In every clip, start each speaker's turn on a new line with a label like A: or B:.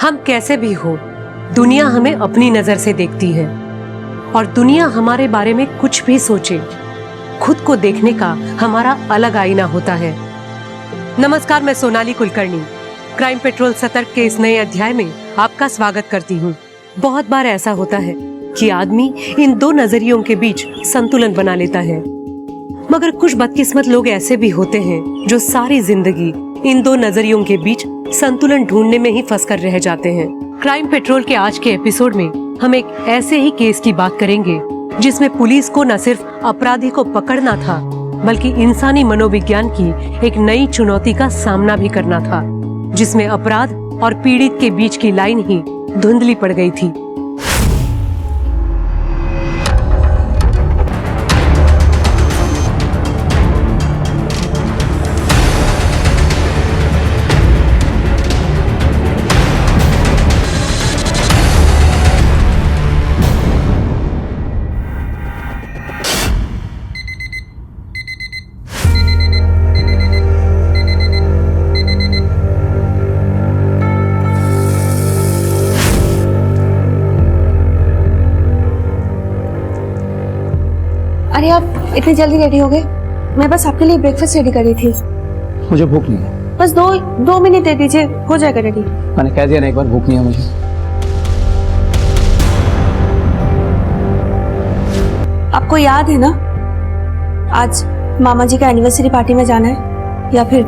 A: हम कैसे भी हो, दुनिया हमें अपनी नजर से देखती है और दुनिया हमारे बारे में कुछ भी सोचे, खुद को देखने का हमारा अलग आईना होता है। नमस्कार, मैं सोनाली कुलकर्णी क्राइम पेट्रोल सतर्क के इस नए अध्याय में आपका स्वागत करती हूँ। बहुत बार ऐसा होता है कि आदमी इन दो नजरियों के बीच संतुलन बना लेता है, मगर कुछ बदकिस्मत लोग ऐसे भी होते हैं जो सारी जिंदगी इन दो नजरियों के बीच संतुलन ढूंढने में ही फंस कर रह जाते हैं। क्राइम पेट्रोल के आज के एपिसोड में हम एक ऐसे ही केस की बात करेंगे जिसमें पुलिस को न सिर्फ अपराधी को पकड़ना था, बल्कि इंसानी मनोविज्ञान की एक नई चुनौती का सामना भी करना था, जिसमें अपराध और पीड़ित के बीच की लाइन ही धुंधली पड़ गई थी।
B: अरे आप इतनी जल्दी रेडी हो गए? मैं बस आपके लिए ब्रेकफास्ट रेडी कर रही थी।
C: मुझे भूख नहीं है।
B: बस दो मिनट दे दीजिए, हो जाएगा रेडी।
C: मैंने कह दिया ना एक बार, भूख नहीं है मुझे।
B: आपको याद है ना, आज मामा जी का एनिवर्सरी पार्टी में जाना है, या फिर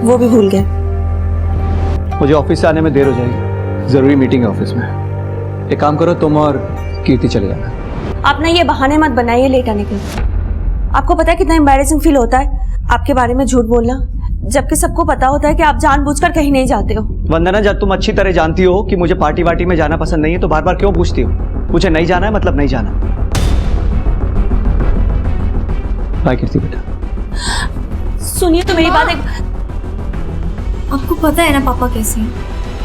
B: वो भी भूल गए?
C: मुझे ऑफिस से आने में देर हो जाएगी, जरूरी मीटिंग है ऑफिस में। एक काम करो, तुम और कीर्ति चले जाना।
B: आप ना ये बहाने मत बनाइए लेट आने के। आपको पता है कितना एम्बैरेसिंग फील होता है आपके बारे में झूठ बोलना, जबकि सबको पता होता है कि आप जानबूझकर कहीं नहीं जाते हो।
C: वंदना, जब तुम अच्छी तरह जानती हो कि मुझे पार्टी वार्टी में जाना पसंद नहीं है, तो बार बार क्यों पूछती हो? मुझे नहीं जाना है मतलब नहीं जाना। बाय कीर्ति बेटा।
B: सुनिए तो मेरी बात।
D: आपको पता है ना पापा कैसे हैं,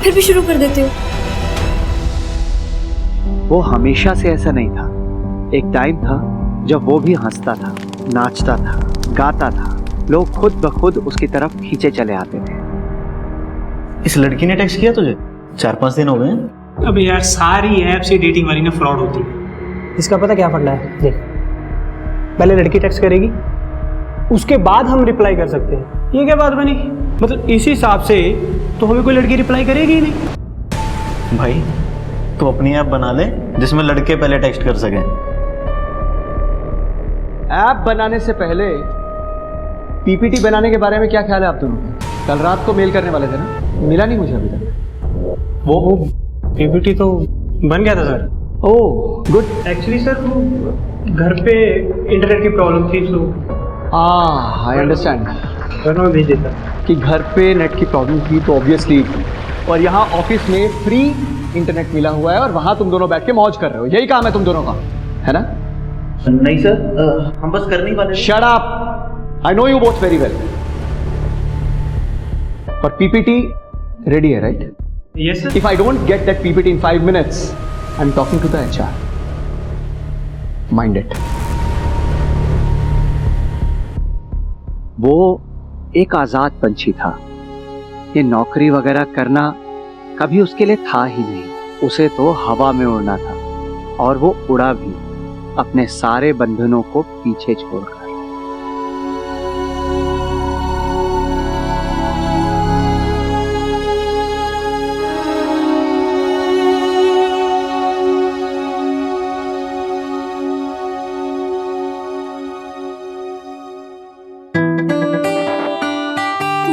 D: फिर भी शुरू कर देते हो।
E: वो हमेशा से ऐसा नहीं था। एक टाइम था जब वो भी हंसता था, नाचता था, गाता था, लोग खुद ब खुद उसकी तरफ खींचे चले आते थे।
F: इस लड़की ने टेक्स्ट किया तुझे? 4-5 दिन हो गए।
G: अब यार सारी ऐप से डेटिंग वाली ना फ्रॉड होती है।
H: इसका पता क्या फंडा है? देख, पहले लड़की टेक्स्ट करेगी, उसके बाद हम रिप्लाई कर सकते हैं। ये क्या बात बनी? मतलब इस हिसाब से तो हमें कोई लड़की रिप्लाई करेगी ही नहीं।
F: भाई तू अपनी ऐप बना ले जिसमें लड़के पहले टेक्स्ट कर सकें।
C: ऐप बनाने से पहले पीपीटी बनाने के बारे में क्या ख्याल है आप दोनों? कल रात को मेल करने वाले थे ना, मिला नहीं मुझे अभी तक।
H: वो पीपीटी तो बन गया था sir.
C: Oh good.
H: Actually sir वो घर पे इंटरनेट की प्रॉब्लम थी, तो
C: आई अंडरस्टैंड।
H: मैं भेज देता
C: कि घर पे नेट की प्रॉब्लम थी तो ऑब्वियसली, और यहाँ ऑफिस में फ्री इंटरनेट मिला हुआ है और वहां तुम दोनों बैठ के मौज कर रहे हो। यही काम है तुम दोनों का, है ना?
F: नहीं सर, हम बस करने ही वाले।
C: Shut up, I know you both very well. और पीपीटी रेडी है, right?
H: Yes sir.
C: If I don't get that PPT in 5 minutes, I am talking to the HR. Mind it.
E: वो एक आजाद पंछी था। ये नौकरी वगैरह करना कभी उसके लिए था ही नहीं। उसे तो हवा में उड़ना था, और वो उड़ा भी, अपने सारे बंधनों को पीछे छोड़कर।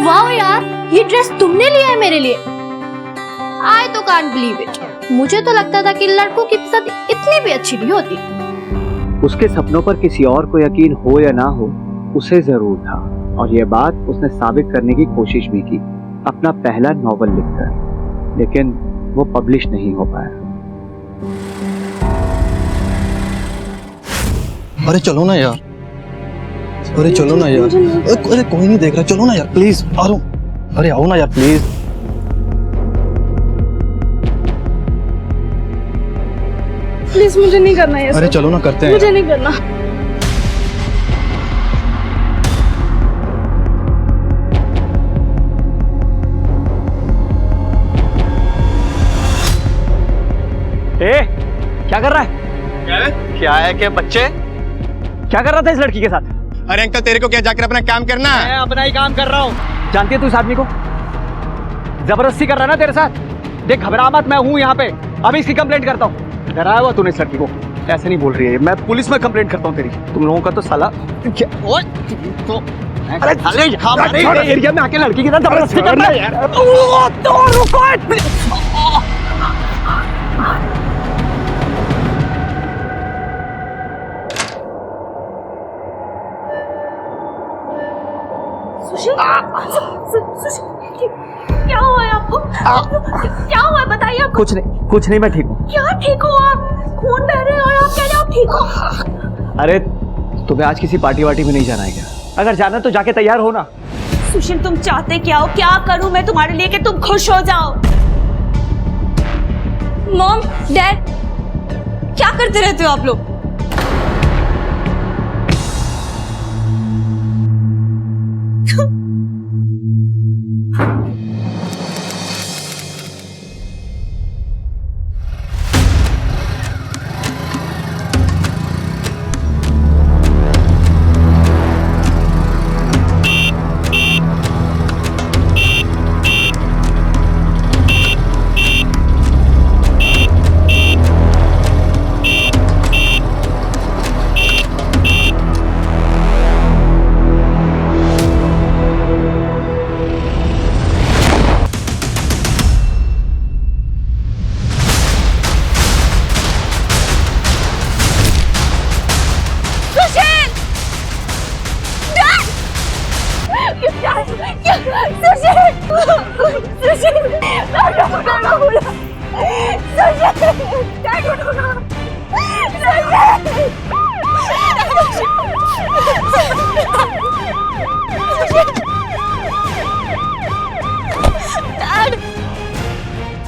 D: वाओ यार, ये ड्रेस तुमने लिया है मेरे लिए? आई तो कांट बिलीव इट। मुझे तो लगता था कि लड़कों की पसंद इतनी भी अच्छी नहीं होती।
E: उसके सपनों पर किसी और को यकीन हो या ना हो, उसे जरूर था, और यह बात उसने साबित करने की कोशिश भी की अपना पहला नॉवल लिखकर, लेकिन वो पब्लिश नहीं हो पाया।
I: अरे चलो ना यार, अरे चलो ना यार, अरे कोई नहीं देख रहा, चलो ना यार प्लीज। अरे आओ ना यार प्लीज।
D: प्लीज मुझे नहीं करना ये।
I: अरे चलो ना, करते हैं।
D: मुझे नहीं करना।
C: क्या कर रहा है?
I: क्या है कि बच्चे?
C: क्या कर रहा था इस लड़की के साथ?
I: अरे अंकल तेरे को क्या जाकर अपना काम करना है?
C: मैं अपना ही काम कर रहा हूँ। जानती है तू इस आदमी को? जबरदस्ती कर रहा है ना तेरे साथ। देख घबरा मत, मैं हूँ यहाँ पे, अभी इसकी कंप्लेंट करता हूँ। डराया हुआ तूने इस लड़की को, ऐसे नहीं बोल रही है। मैं पुलिस में कंप्लेंट करता हूँ तेरी। तुम लोगों का तो साला अरे एरिया में आके लड़की के साथ जबरदस्ती कर रहा है यार।
B: सुशील, सुशील, क्या हुआ है आपको? क्या हुआ है बताइए आपको?
C: कुछ नहीं, मैं ठीक हूँ।
B: क्या ठीक हो आप? खून बह रहे हैं और आप कह रहे हो आप ठीक हो?
C: अरे तुम्हें आज किसी पार्टी वार्टी में नहीं जाना है क्या? अगर जाना है तो जाके तैयार हो ना।
B: सुशील तुम चाहते क्या हो? क्या करूं मैं तुम्हारे लिए कि तुम खुश हो जाओ? मॉम, डैड, क्या करते रहते हो आप लोग?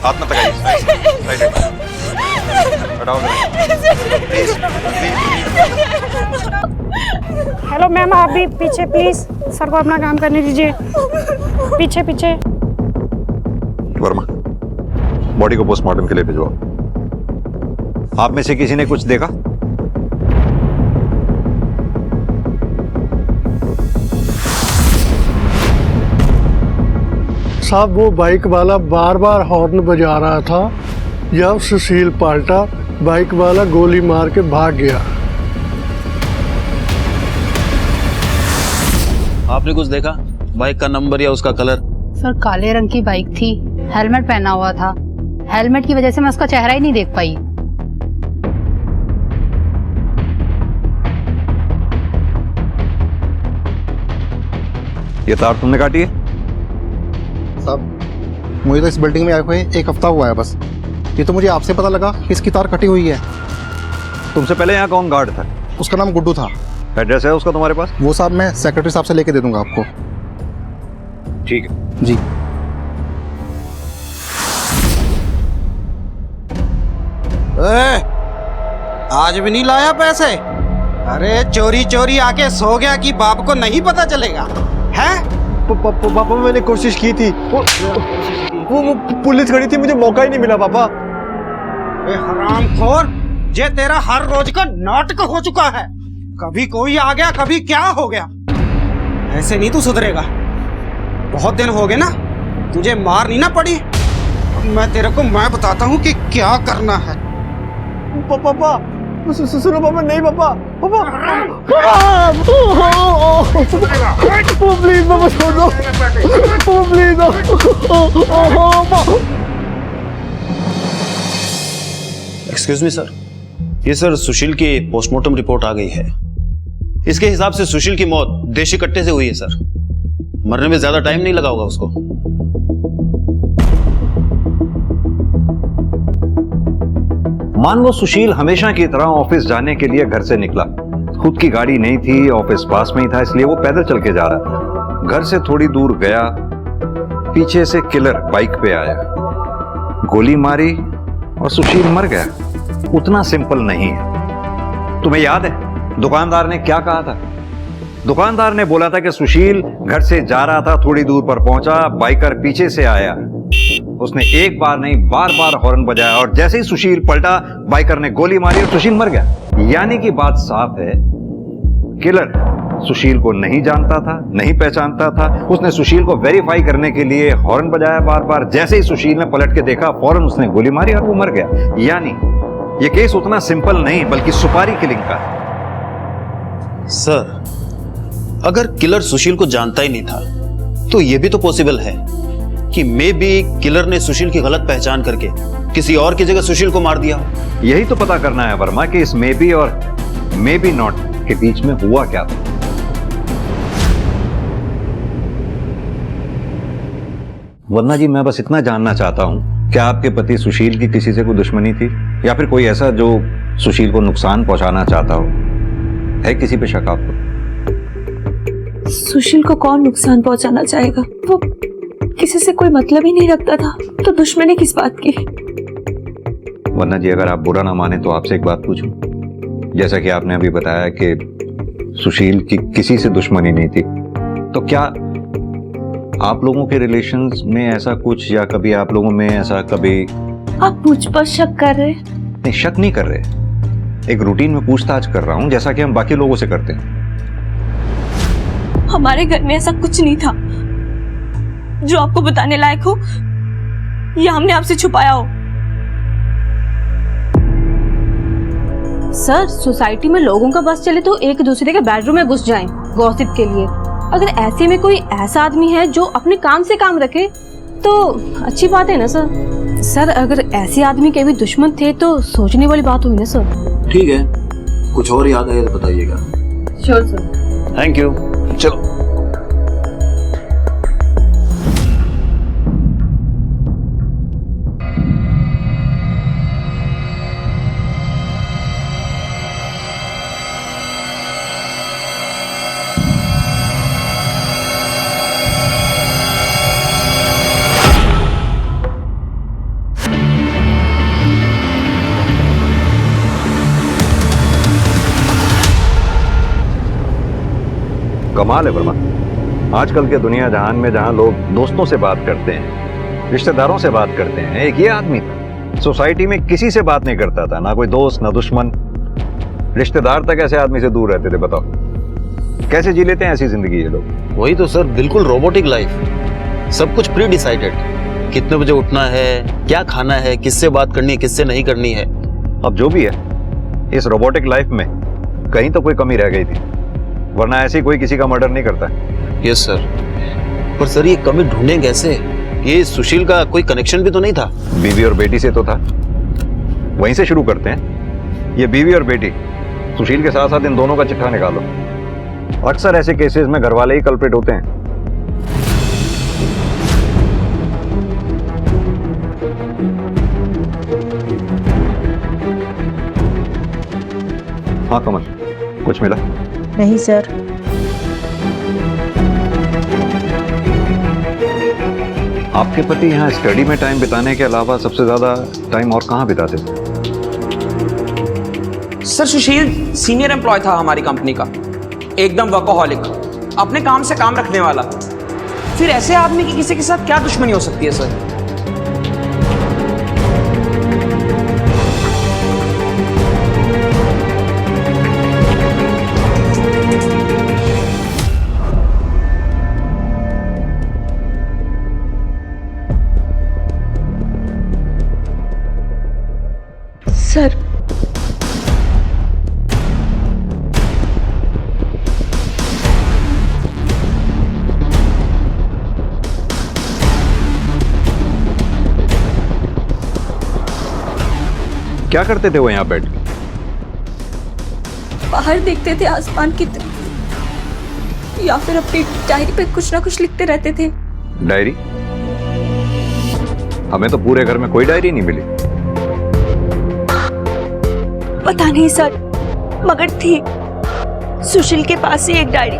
I: हाथ मत लगाइए। हटाओ।
J: हेलो मैम, आप भी पीछे प्लीज, सर को अपना काम करने दीजिए। पीछे पीछे।
K: वर्मा, बॉडी को पोस्टमार्टम के लिए भिजवाओ। आप में से किसी ने कुछ देखा?
L: साहब वो बाइक वाला बार बार हॉर्न बजा रहा था। जब सुशील पलटा, बाइक वाला गोली मार के भाग गया।
M: आपने कुछ देखा? बाइक का नंबर या उसका कलर?
J: सर काले रंग की बाइक थी, हेलमेट पहना हुआ था। हेलमेट की वजह से मैं उसका चेहरा ही नहीं देख पाई।
K: ये तार तुमने काटी है?
I: साहब मुझे तो इस बिल्डिंग में आए हुए 1 हफ्ता हुआ है बस। ये तो मुझे आपसे पता लगा कि इसकी तार कटी हुई है।
K: तुमसे पहले यहाँ कौन गार्ड था?
I: उसका नाम गुड्डू था।
K: एड्रेस है उसका तुम्हारे पास?
I: वो साहब मैं सेक्रेटरी साहब से लेके दे दूंगा आपको।
K: ठीक है
I: जी।
N: आज भी नहीं लाया पैसे? अरे चोरी चोरी आके सो गया कि बाप को नहीं पता चलेगा? हैं?
C: पापा मैंने कोशिश की थी, वो पुलिस खड़ी थी, मुझे मौका ही नहीं मिला पापा।
N: हरामखोर, ये तेरा हर रोज का नाटक हो चुका है। कभी कोई आ गया, कभी क्या हो गया। ऐसे नहीं तू सुधरेगा। बहुत दिन हो गए ना, तुझे मार नहीं ना पड़ी। मैं तेरे को मैं बताता हूँ कि क्या करना है।
C: पापा सुनो पापा, नहीं पापा, पापा प्लीज पापा छोड़ दो प्लीज।
M: एक्सक्यूज मी सर, ये सर सुशील की पोस्टमार्टम रिपोर्ट आ गई है। इसके हिसाब से सुशील की मौत देशी कट्टे से हुई है सर। मरने में ज्यादा टाइम नहीं लगा होगा उसको।
K: मान लो सुशील हमेशा की तरह ऑफिस जाने के लिए घर से निकला। खुद की गाड़ी नहीं थी, ऑफिस पास में ही था, इसलिए वो पैदल चल के जा रहा था। घर से थोड़ी दूर गया, पीछे से किलर बाइक पे आया, गोली मारी और सुशील मर गया। उतना सिंपल नहीं है। तुम्हें याद है दुकानदार ने क्या कहा था? दुकानदार ने बोला था कि सुशील घर से जा रहा था, थोड़ी दूर पर पहुंचा, बाइकर पीछे से आया, उसने एक बार नहीं बार बार हॉर्न बजाया और जैसे ही सुशील पलटा बाइकर ने गोली मारी और सुशील मर गया। यानी कि बात साफ है, किलर सुशील को नहीं जानता था, नहीं पहचानता था। उसने सुशील को वेरीफाई करने के लिए हॉर्न बजाया बार बार। जैसे ही सुशील ने पलट के देखा, फौरन उसने गोली मारी और वो मर गया। यानी ये केस उतना सिंपल नहीं बल्कि सुपारी किलिंग का है।
M: सर, अगर किलर सुशील को जानता ही नहीं था तो यह भी तो पॉसिबल है कि मे बी किलर ने सुशील की गलत पहचान करके किसी और की जगह सुशील को मार दिया।
K: यही तो पता करना है वर्मा कि इस मे बी और मे बी नॉट के बीच में हुआ क्या था। वर्मा जी, मैं बस इतना जानना चाहता हूं, क्या आपके पति सुशील की किसी से कोई दुश्मनी थी या फिर कोई ऐसा जो सुशील को नुकसान पहुंचाना चाहता हो? है किसी पे शक आपको?
B: सुशील को कौन नुकसान पहुंचाना चाहेगा? वो किसी से कोई मतलब ही नहीं रखता था, तो दुश्मनी किस बात की?
K: वर्मा जी, अगर आप बुरा ना माने तो आपसे एक बात पूछूं। जैसा कि आपने अभी बताया कि सुशील की किसी से दुश्मनी नहीं थी, तो क्या आप लोगों के रिलेशंस में ऐसा कुछ, या कभी आप लोगों में ऐसा कभी?
B: आप मुझ पर शक कर रहे?
K: नहीं, शक नहीं कर रहे, एक रूटीन में पूछताछ कर रहा हूं जैसा कि हम बाकी लोगों से करते हैं।
B: हमारे घर में ऐसा कुछ नहीं था जो आपको बताने लायक हो या हमने आपसे छुपाया हो।
O: सर, सोसाइटी में लोगों का बस चले तो एक दूसरे के बेडरूम में घुस जाएं गॉसिप के लिए। अगर ऐसे में कोई ऐसा आदमी है जो अपने काम से काम रखे तो अच्छी बात है ना सर। सर, अगर ऐसे आदमी के भी दुश्मन थे तो सोचने वाली बात हुई ना सर।
P: ठीक है, कुछ और याद आए तो बताइएगा।
O: Sure sir.
M: Thank you. चलो।
K: कमाल है वर्मा, आजकल के दुनिया जहान में जहां लोग दोस्तों से बात करते हैं, रिश्तेदारों से बात करते हैं, एक ये आदमी था सोसाइटी में किसी से बात नहीं करता था, ना कोई दोस्त ना दुश्मन, रिश्तेदार तक ऐसे आदमी से दूर रहते थे। बताओ कैसे जी लेते हैं ऐसी जिंदगी ये लोग?
M: वही तो सर, बिल्कुल रोबोटिक लाइफ, सब कुछ प्री डिसाइडेड, कितने बजे उठना है, क्या खाना है, किससे बात करनी है, किससे नहीं करनी है।
K: अब जो भी है, इस रोबोटिक लाइफ में कहीं तो कोई कमी रह गई थी, वरना ऐसे कोई किसी का मर्डर नहीं करता।
M: यस सर, पर सर ये कमी ढूंढें कैसे? ये सुशील का कोई कनेक्शन भी तो नहीं था?
K: बीवी और बेटी से तो था, वहीं से शुरू करते हैं। ये बीवी और बेटी, सुशील के साथ साथ इन दोनों का चिट्ठा निकालो। अक्सर ऐसे केसेस में घर वाले ही कल्प्रिट होते हैं। हाँ कमल, कुछ मिला?
Q: नहीं सर।
K: आपके पति यहाँ स्टडी में टाइम बिताने के अलावा सबसे ज्यादा टाइम और कहाँ बिताते थे?
R: सर, सुशील सीनियर एम्प्लॉय था हमारी कंपनी का, एकदम वर्कोहॉलिक, अपने काम से काम रखने वाला। फिर ऐसे आदमी की किसी के साथ क्या दुश्मनी हो सकती है सर?
B: सर,
K: क्या करते थे वो यहाँ बैठ?
B: बाहर देखते थे आसमान की तरफ, या फिर अपनी डायरी पे कुछ ना कुछ लिखते रहते थे।
K: डायरी? हमें तो पूरे घर में कोई डायरी नहीं मिली।
B: पता नहीं सर, मगर थी सुशील के पास ही एक डायरी।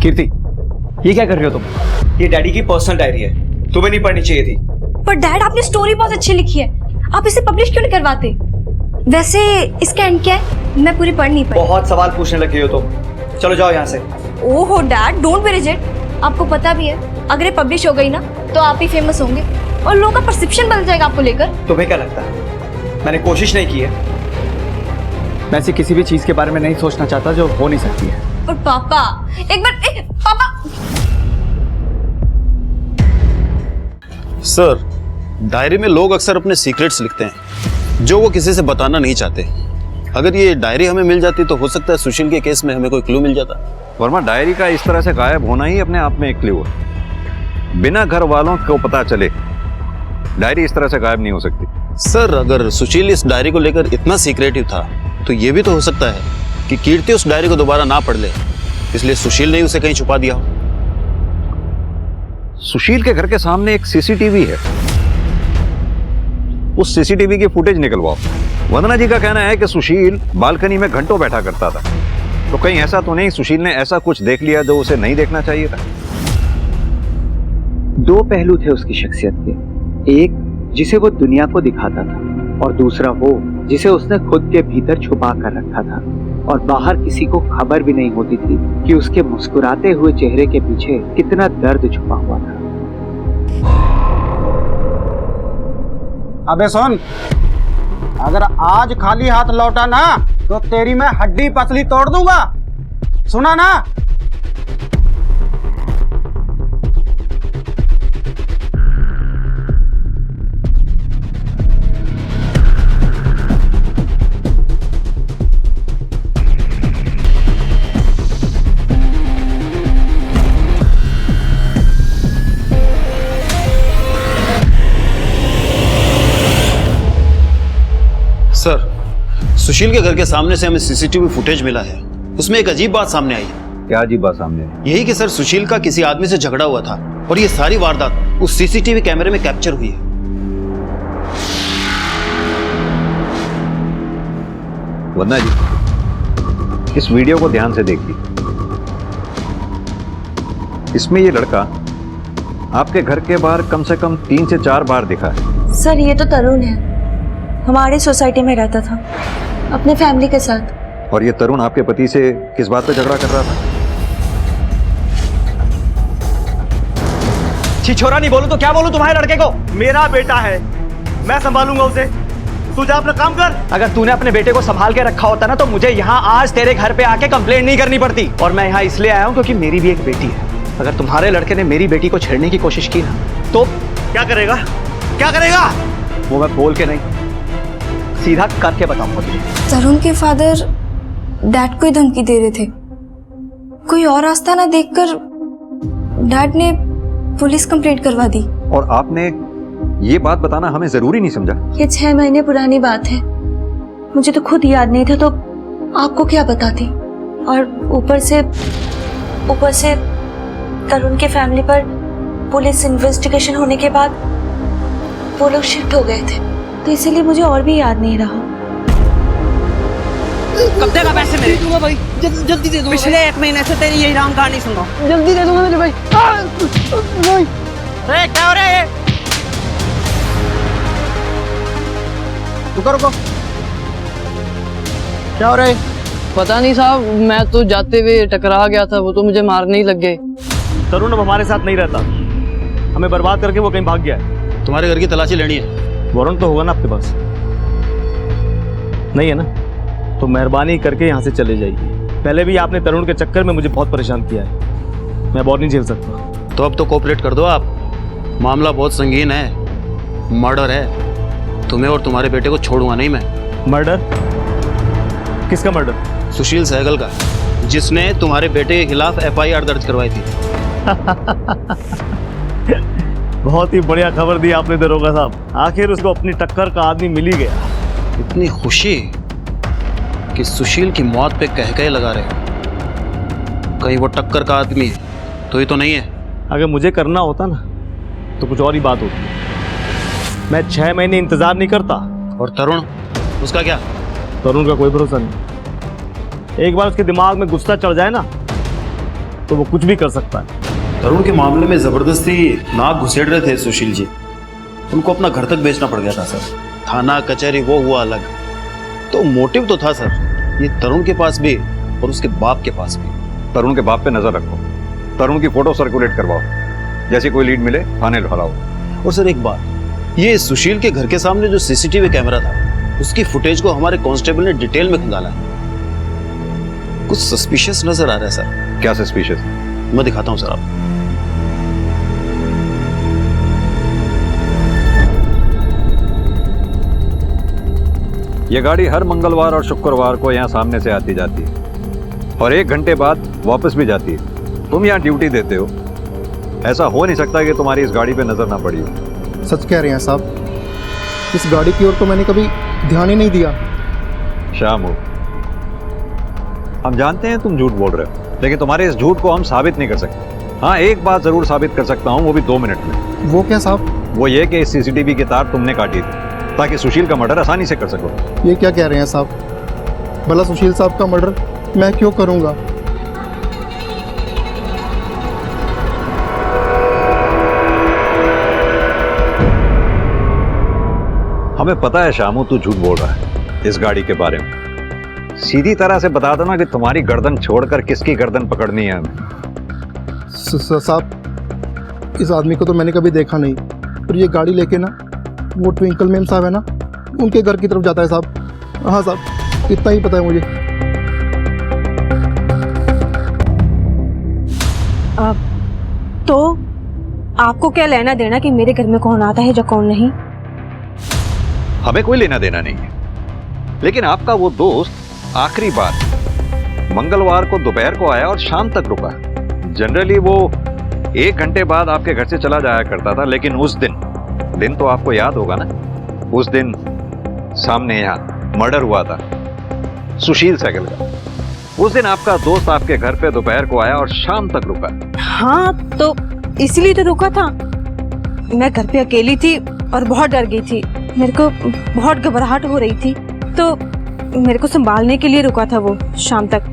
C: कीर्ति, ये क्या कर रही हो तुम? ये डैडी की पर्सनल डायरी है, तुम्हें नहीं पढ़नी चाहिए थी।
O: पर डैड आपने स्टोरी बहुत अच्छी लिखी है, आप इसे पब्लिश क्यों नहीं करवाते? वैसे इसका एंड क्या है? मैं पूरी पढ़ नहीं पाई।
C: बहुत सवाल पूछने लगी हो तुम, चलो जाओ यहाँ से।
O: ओहो डैड, डोंट बी रिजिड। आपको पता भी है अगर ये पब्लिश हो गई ना तो आप ही फेमस होंगे और लोगों का परसेप्शन बदल जाएगा आपको लेकर।
C: तुम्हें क्या लगता है मैंने कोशिश नहीं की है? मैं ऐसी किसी भी चीज के बारे में नहीं सोचना चाहता जो हो नहीं सकती है।
O: और पापा एक बार पापा।
M: सर, डायरी में लोग अक्सर अपने सीक्रेट्स लिखते हैं जो वो किसी से बताना नहीं चाहते। अगर ये डायरी हमें मिल जाती तो हो सकता है सुशील के केस में हमें कोई क्लू मिल जाता।
K: वर्मा, डायरी का इस तरह से गायब होना ही अपने आप में एक क्लू है। बिना घर वालों को पता चले डायरी इस तरह से गायब नहीं हो सकती।
M: सर, अगर सुशील इस डायरी को लेकर इतना सीक्रेटिव था तो ये भी तो हो सकता है कि कीर्ति उस डायरी को दोबारा ना पढ़ ले, इसलिए सुशील ने उसे कहीं छुपा दिया हो।
K: सुशील के घर के सामने एक सीसीटीवी है, उस सीसीटीवी की फुटेज निकलवाओ। वंदना जी का कहना है कि सुशील बालकनी में घंटों बैठा करता था, तो कहीं ऐसा तो नहीं सुशील ने ऐसा कुछ देख लिया जो उसे नहीं देखना चाहिए था?
E: दो पहलू थे उसकी शख्सियत के, एक जिसे वो दुनिया को दिखाता था और दूसरा वो जिसे उसने खुद के भीतर छुपा कर रखा था और बाहर किसी को खबर भी नहीं होती थी कि उसके मुस्कुराते हुए चेहरे के पीछे कितना दर्द छुपा हुआ था।
N: अबे सुन, अगर आज खाली हाथ लौटा ना तो तेरी मैं हड्डी पसली तोड़ दूंगा, सुना ना?
M: सर, सुशील के घर के सामने से हमें सीसीटीवी फुटेज मिला है, उसमें एक अजीब बात सामने आई है।
K: क्या अजीब बात सामने आई?
M: यही कि सर सुशील का किसी आदमी से झगड़ा हुआ था और ये सारी वारदात उस सीसीटीवी कैमरे में कैप्चर हुई है।
K: वंदना जी, इस वीडियो को ध्यान से देखिए। इसमें ये लड़का आपके घर के बाहर कम से कम 3 से 4 बार दिखा है।
B: सर, ये तो तरुण है, हमारी सोसाइटी में रहता था अपने फैमिली के साथ।
K: और ये तरुण आपके पति से किस बात पे झगड़ा कर रहा था?
C: छिछोरा नहीं बोलूं तो क्या बोलूं तुम्हारे लड़के को? मेरा बेटा है, मैं संभालूंगा उसे, तू जा अपना काम कर। अगर तूने अपने बेटे को संभाल के रखा होता ना तो मुझे यहाँ आज तेरे घर पे आके कंप्लेंट नहीं करनी पड़ती। और मैं यहाँ इसलिए आया हूँ क्योंकि मेरी भी एक बेटी है। अगर तुम्हारे लड़के ने मेरी बेटी को छेड़ने की कोशिश की ना तो क्या करेगा? क्या करेगा वो मैं बोल के नहीं, सीधा करके बताऊंगा तुझे।
O: तरुण के फादर डैड को ही धमकी दे रहे थे। कोई और रास्ता ना देखकर डैड ने पुलिस कंप्लेंट करवा दी।
K: और आपने ये बात बताना हमें जरूरी नहीं समझा?
B: ये 6 महीने पुरानी बात है, मुझे तो खुद याद नहीं था तो आपको क्या बताती। और ऊपर से तरुण के फैमिली पर पुलिस इन्वेस्टिगेशन होने के बाद वो लोग शिफ्ट हो गए थे, तो इसीलिए मुझे और भी याद नहीं रहा।
R: कब देगा पैसे मेरे?
N: दूंगा भाई, जल्दी दे दूंगा।
R: पिछले 1 महीने से तेरी यही राम कहानी सुन रहा हूं।
N: जल्दी दे दूंगा मेरे भाई।
R: क्या हो रहा है?
N: रुको, क्या हो रहा है?
Q: पता नहीं साहब, मैं तो जाते हुए टकरा गया था, वो तो मुझे मारने ही लग गए।
C: तरुण अब हमारे साथ नहीं रहता, हमें बर्बाद करके वो कहीं भाग गया है।
M: तुम्हारे घर की तलाशी लेनी है,
C: वारंट तो होगा ना आपके पास? नहीं है ना? तो मेहरबानी करके यहाँ से चले जाइए। पहले भी आपने तरुण के चक्कर में मुझे बहुत परेशान किया है, मैं और नहीं झेल सकता।
M: तो अब तो कोऑपरेट कर दो आप, मामला बहुत संगीन है, मर्डर है, तुम्हें और तुम्हारे बेटे को छोड़ूंगा नहीं मैं।
C: मर्डर? किसका मर्डर?
M: सुशील सहगल का, जिसने तुम्हारे बेटे के खिलाफ FIR दर्ज करवाई थी।
C: बहुत ही बढ़िया खबर दी आपने दरोगा साहब, आखिर उसको अपनी टक्कर का आदमी मिल ही गया।
M: इतनी खुशी कि सुशील की मौत पे कह लगा रहे हो, कहीं वो टक्कर का आदमी तो ही तो नहीं है।
C: अगर मुझे करना होता ना तो कुछ और ही बात होती, मैं 6 महीने इंतजार नहीं करता।
M: और तरुण, उसका क्या?
C: तरुण का कोई भरोसा नहीं, एक बार उसके दिमाग में गुस्सा चढ़ जाए ना तो वो कुछ भी कर सकता है।
M: तरुण के मामले में जबरदस्ती नाक घुसेड़ रहे थे सुशील जी। उनको अपना घर तक बेचना पड़ गया था सर। थाना कचहरी वो हुआ अलग, तो मोटिव तो था सर ये तरुण के पास भी और उसके बाप के पास भी।
K: तरुण के बाप पे नजर रखो, तरुण की फोटो सर्कुलेट करवाओ, जैसी कोई लीड मिले थाने लौटाओ।
M: और सर एक बात, ये सुशील के घर के सामने जो सीसीटीवी कैमरा था उसकी फुटेज को हमारे कांस्टेबल ने डिटेल में खंगाला है। कुछ सस्पिशियस नजर आ रहा है सर।
K: क्या सस्पिशियस?
M: मैं दिखाता हूं सर आपको।
K: ये गाड़ी हर मंगलवार और शुक्रवार को यहाँ सामने से आती जाती है और 1 घंटे बाद वापस भी जाती है। तुम यहाँ ड्यूटी देते हो, ऐसा हो नहीं सकता कि तुम्हारी इस गाड़ी पे नजर ना पड़ी हो।
I: सच कह रहे हैं साहब, इस गाड़ी की ओर तो मैंने कभी ध्यान ही नहीं दिया।
K: शामू, हम जानते हैं तुम झूठ बोल रहे हो, लेकिन तुम्हारे इस झूठ को हम साबित नहीं कर सकते। हाँ, एक बात जरूर साबित कर सकता हूँ, वो भी 2 मिनट में।
I: वो क्या साहब?
K: वो ये कि इस सीसीटीवी की तार तुमने काटी थी ताकि सुशील का मर्डर आसानी से कर सको।
I: ये क्या कह रहे हैं साहब? भला सुशील साहब का मर्डर मैं क्यों करूंगा?
K: हमें पता है शामू तू झूठ बोल रहा है इस गाड़ी के बारे में। सीधी तरह से बता दो ना कि तुम्हारी गर्दन छोड़कर किसकी गर्दन पकड़नी है हमें।
I: साहब, इस आदमी को तो मैंने कभी देखा नहीं, और ये गाड़ी लेके ना वो ट्विंकल मैम साहब है ना, उनके घर की तरफ जाता है साहब। हाँ साहब, इतना ही पता है मुझे।
O: तो आपको क्या लेना देना कि मेरे घर में कौन आता है या कौन नहीं?
K: हमें कोई लेना देना नहीं है, लेकिन आपका वो दोस्त आखिरी बार मंगलवार को दोपहर को आया और शाम तक रुका। जनरली वो 1 घंटे बाद आपके घर से चला जाया करता था, लेकिन उस दिन तो आपको याद होगा ना, उस दिन सामने यहाँ मर्डर हुआ था सुशील सहगल का। उस दिन आपका दोस्त आपके घर पे दोपहर को आया और शाम तक रुका।
O: हाँ, तो इसलिए तो रुका था। मैं घर पे अकेली थी और बहुत डर गई थी, मेरे को बहुत घबराहट हो रही थी, तो मेरे को संभालने के लिए रुका था वो शाम तक,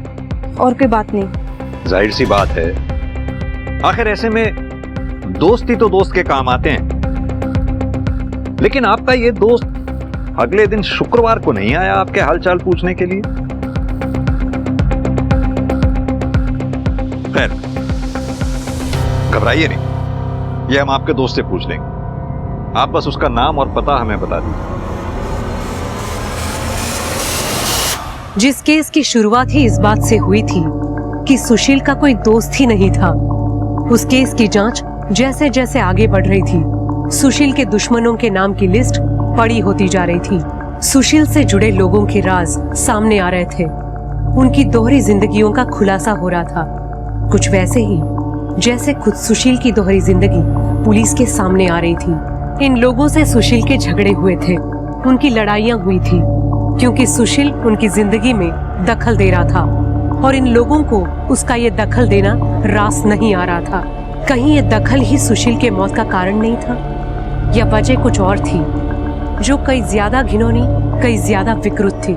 O: और कोई बात नहीं।
K: जाहिर सी बात है, आखिर ऐसे में दोस्ती तो दोस्त के काम आते हैं, लेकिन आपका ये दोस्त अगले दिन शुक्रवार को नहीं आया आपके हालचाल पूछने के लिए। खैर, घबराइए नहीं, ये हम आपके दोस्त से पूछ लेंगे। आप बस उसका नाम और पता हमें बता दीजिए।
A: जिस केस की शुरुआत ही इस बात से हुई थी कि सुशील का कोई दोस्त ही नहीं था, उस केस की जांच जैसे जैसे आगे बढ़ रही थी, सुशील के दुश्मनों के नाम की लिस्ट बड़ी होती जा रही थी। सुशील से जुड़े लोगों के राज सामने आ रहे थे, उनकी दोहरी जिंदगियों का खुलासा हो रहा था, कुछ वैसे ही जैसे खुद सुशील की दोहरी जिंदगी पुलिस के सामने आ रही थी। इन लोगों से सुशील के झगड़े हुए थे, उनकी लड़ाइयां हुई थी, क्योंकि सुशील उनकी जिंदगी में दखल दे रहा था और इन लोगों को उसका ये दखल देना रास नहीं आ रहा था। कहीं ये दखल ही सुशील के मौत का कारण नहीं था, या वजह कुछ और थी जो कई ज्यादा घिनौनी, कई ज्यादा विकृत थी।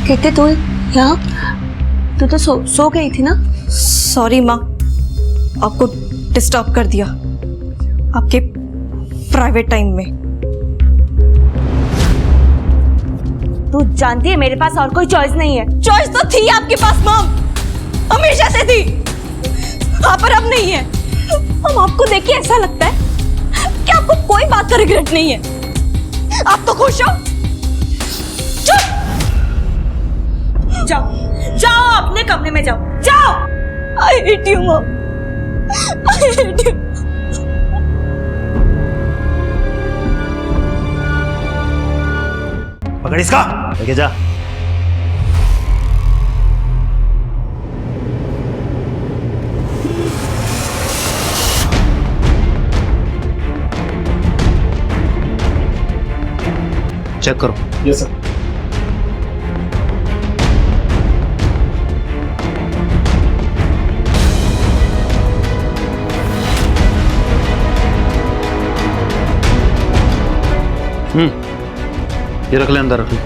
B: कहते तू यहाँ, तू तो सो गई थी ना?
S: सॉरी माँ, आपको डिस्टर्ब कर दिया आपके प्राइवेट टाइम में।
B: तू जानती है मेरे पास और कोई चॉइस नहीं है।
S: चॉइस तो थी आपके पास मॉम, हमेशा से थी, हाँ पर अब नहीं है। हम आपको देख के ऐसा लगता है कि आपको कोई बात का रिग्रेट नहीं है। आप तो खुश हो। चुप,
B: जाओ जाओ अपने कमरे में जाओ, जाओ।
S: I hate you mom, I hate you.
M: पकड़ इसका, लेके जा। चेक करो।
I: Yes sir.
M: ये रख ले, अंदर रख ले।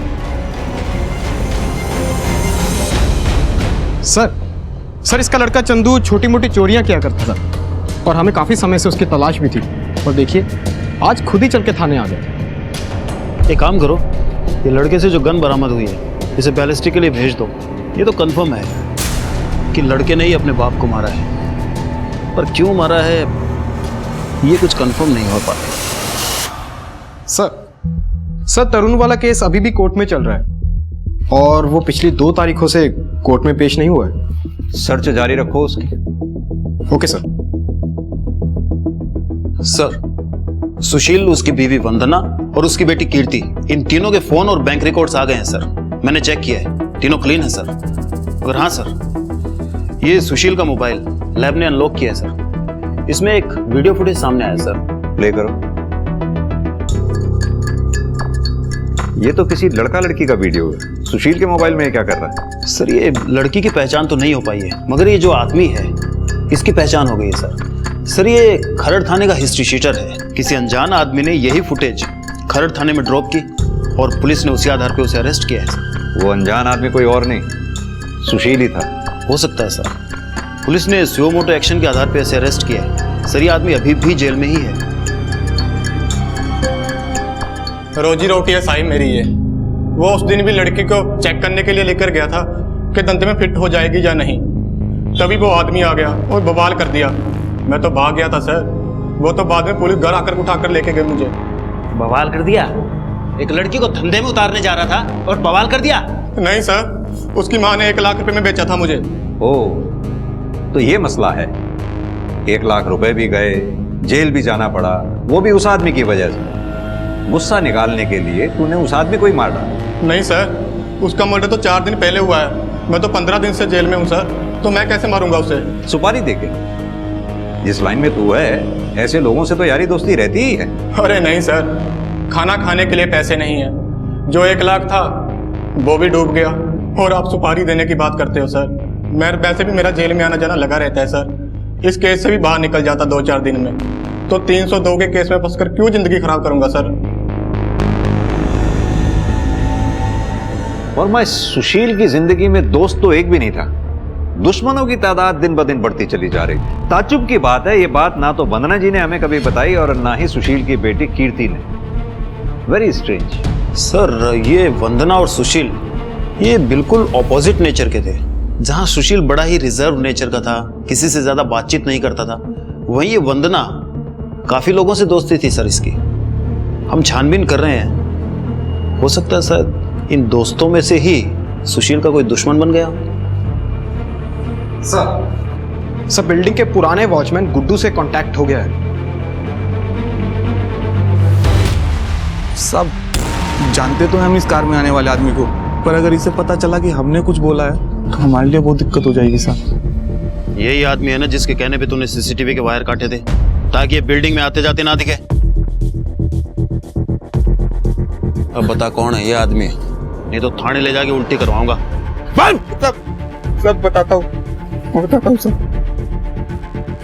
N: सर इसका लड़का चंदू छोटी मोटी चोरियां किया करता था और हमें काफी समय से उसकी तलाश भी थी। और देखिए आज खुद ही चल के थाने आ गए।
M: एक काम करो, ये लड़के से जो गन बरामद हुई है इसे बैलिस्टिक के लिए भेज दो। ये तो कंफर्म है कि लड़के ने ही अपने बाप को मारा है, पर क्यों मारा है ये कुछ कंफर्म नहीं हो पाता।
N: सर तरुण वाला केस अभी भी कोर्ट में चल रहा है और वो पिछली 2 तारीखों से कोर्ट में पेश नहीं हुआ है।
K: सर्च जारी रखो उसकी।
N: Okay sir.
M: सर, सुशील, उसकी बीवी वंदना और उसकी बेटी कीर्ति, इन तीनों के फोन और बैंक रिकॉर्ड्स आ गए हैं सर। मैंने चेक किया है, तीनों क्लीन है सर। और हाँ सर, ये सुशील का मोबाइल लैब ने अनलॉक किया है सर। इसमें एक वीडियो फुटेज सामने आया सर।
K: प्ले करो। ये तो किसी लड़का लड़की का वीडियो है। सुशील के मोबाइल में ये क्या कर रहा है?
M: सर, ये लड़की की पहचान तो नहीं हो पाई है, मगर ये जो आदमी है इसकी पहचान हो गई है सर। सर, ये खरड़ थाने का हिस्ट्री शीटर है। किसी अनजान आदमी ने यही फुटेज खरड़ थाने में ड्रॉप की और पुलिस ने उसी आधार पे उसे अरेस्ट किया है सर।
K: वो अनजान आदमी कोई और नहीं, सुशील ही था।
M: हो सकता है सर। पुलिस ने सुओ मोटो एक्शन के आधार पे इसे अरेस्ट किया है सर। ये आदमी अभी भी जेल में ही है।
N: रोजी रोटी है साई मेरी ये। वो उस दिन भी लड़की को चेक करने के लिए लेकर गया था कि दंत में फिट हो जाएगी या नहीं। तभी वो आदमी आ गया और बवाल कर दिया। मैं तो भाग गया था सर। वो तो बाद में पुलिस घर आकर उठाकर लेके गए मुझे।
M: बवाल कर दिया? एक लड़की को धंधे में उतारने जा रहा था और बवाल कर दिया?
N: नहीं सर, उसकी माँ ने 1 लाख रुपए में बेचा था मुझे।
K: ओह, तो ये मसला है। 1 लाख रुपए भी गए, जेल भी जाना पड़ा, वो भी उस आदमी की वजह से। गुस्सा निकालने के लिए तूने उस आदमी को ही मार डाला।
N: नहीं सर, उसका मर्डर तो 4 दिन पहले हुआ है। मैं तो 15 दिन से जेल में हूँ सर, तो मैं कैसे मारूंगा उसे?
K: सुपारी देके? जिस लाइन में तू है ऐसे लोगों से तो यारी दोस्ती रहती ही है।
N: अरे नहीं सर, खाना खाने के लिए पैसे नहीं है। जो 1 लाख था वो भी डूब गया और आप सुपारी देने की बात करते हो सर। मैं वैसे भी मेरा जेल में आना जाना लगा रहता है सर। इस केस से भी बाहर निकल जाता 2-4 दिन में, तो 302 के केस में फंसकर क्यों जिंदगी खराब करूंगा सर?
K: और मैं सुशील की जिंदगी में दोस्त तो एक भी नहीं था। दुश्मनों की तादाद दिन ब दिन बढ़ती चली जा रही। ताज्जुब की बात है, ये बात ना तो वंदना जी ने हमें कभी बताई और ना ही सुशील की बेटी कीर्ति ने। Very strange.
M: सर, ये वंदना और सुशील ये बिल्कुल ऑपोजिट नेचर के थे। जहां सुशील बड़ा ही रिजर्व नेचर का था, किसी से ज्यादा बातचीत नहीं करता था, वहीं ये वंदना काफी लोगों से दोस्ती थी सर इसकी। हम छानबीन कर रहे हैं, हो सकता है सर इन दोस्तों में से ही सुशील का कोई दुश्मन बन गया।
N: सर बिल्डिंग के पुराने वॉचमैन गुड्डू से कांटेक्ट हो गया है।
T: सब जानते तो हैं हम इस कार में आने वाले आदमी को, पर अगर इसे पता चला कि हमने कुछ बोला है तो हमारे लिए बहुत दिक्कत हो जाएगी सर।
M: यही आदमी है ना जिसके कहने पे तूने सीसीटीवी के वायर काटे थे ताकि ये बिल्डिंग में आते जाते ना दिखे? अब बता कौन है ये आदमी, नहीं तो थाने ले जाके उल्टी करवाऊंगा।
T: सब बताता हूँ सर।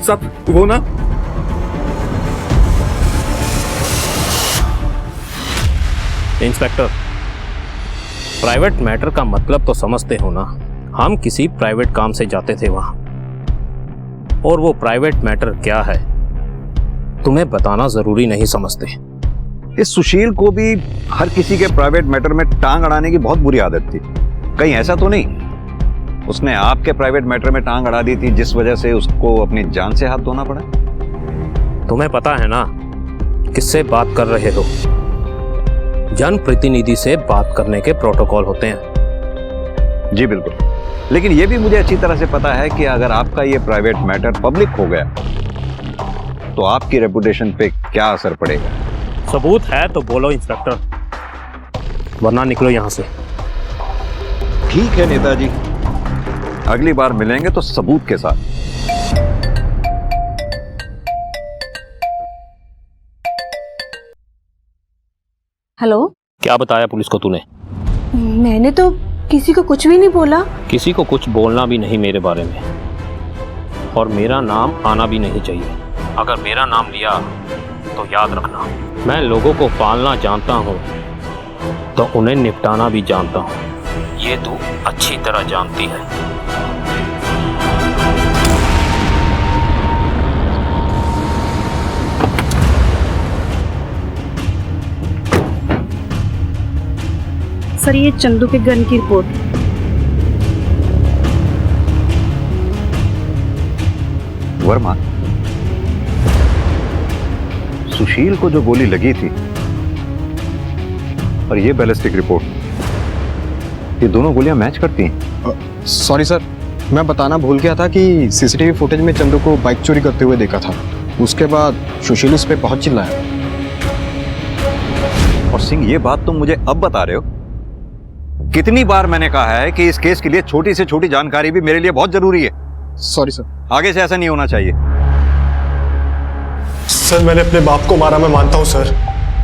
T: सब वो ना,
U: इंस्पेक्टर, प्राइवेट मैटर का मतलब तो समझते हो ना। हम किसी प्राइवेट काम से जाते थे वहां, और वो प्राइवेट मैटर क्या है तुम्हें बताना जरूरी नहीं समझते।
K: इस सुशील को भी हर किसी के प्राइवेट मैटर में टांग अड़ाने की बहुत बुरी आदत थी। कहीं ऐसा तो नहीं उसने आपके प्राइवेट मैटर में टांग अड़ा दी थी जिस वजह से उसको अपनी जान से हाथ धोना पड़ा?
U: तुम्हें पता है ना किससे बात कर रहे हो? जनप्रतिनिधि से बात करने के प्रोटोकॉल होते हैं।
K: जी बिल्कुल, लेकिन यह भी मुझे अच्छी तरह से पता है कि अगर आपका ये प्राइवेट मैटर पब्लिक हो गया तो आपकी रेपुटेशन पे क्या असर पड़ेगा।
U: सबूत है तो बोलो इंस्पेक्टर, वरना निकलो यहां से।
K: ठीक है नेताजी, अगली बार मिलेंगे तो सबूत के साथ।
O: हेलो,
U: क्या बताया पुलिस को तूने?
O: मैंने तो किसी को कुछ भी नहीं बोला।
U: किसी को कुछ बोलना भी नहीं मेरे बारे में, और मेरा नाम आना भी नहीं चाहिए। अगर मेरा नाम लिया तो याद रखना मैं लोगों को पालना जानता हूँ तो उन्हें निपटाना भी जानता हूँ। ये तू अच्छी तरह जानती है।
O: सर ये चंदू के गन की रिपोर्ट।
K: वर्मा, सुशील को जो गोली लगी थी और ये बैलिस्टिक रिपोर्ट, ये दोनों गोलियां मैच करती हैं।
F: सॉरी सर, मैं बताना भूल गया था कि सीसीटीवी फुटेज में चंदू को बाइक चोरी करते हुए देखा था। उसके बाद सुशील उस पर बहुत चिल्लाया।
K: और सिंह, ये बात तुम मुझे अब बता रहे हो? कितनी बार मैंने कहा है कि इस केस के लिए छोटी से छोटी जानकारी भी मेरे लिए बहुत जरूरी है।
F: Sorry sir.
K: आगे से ऐसा नहीं होना चाहिए।
L: सर मैंने अपने बाप को मारा, मैं मानता हूँ सर,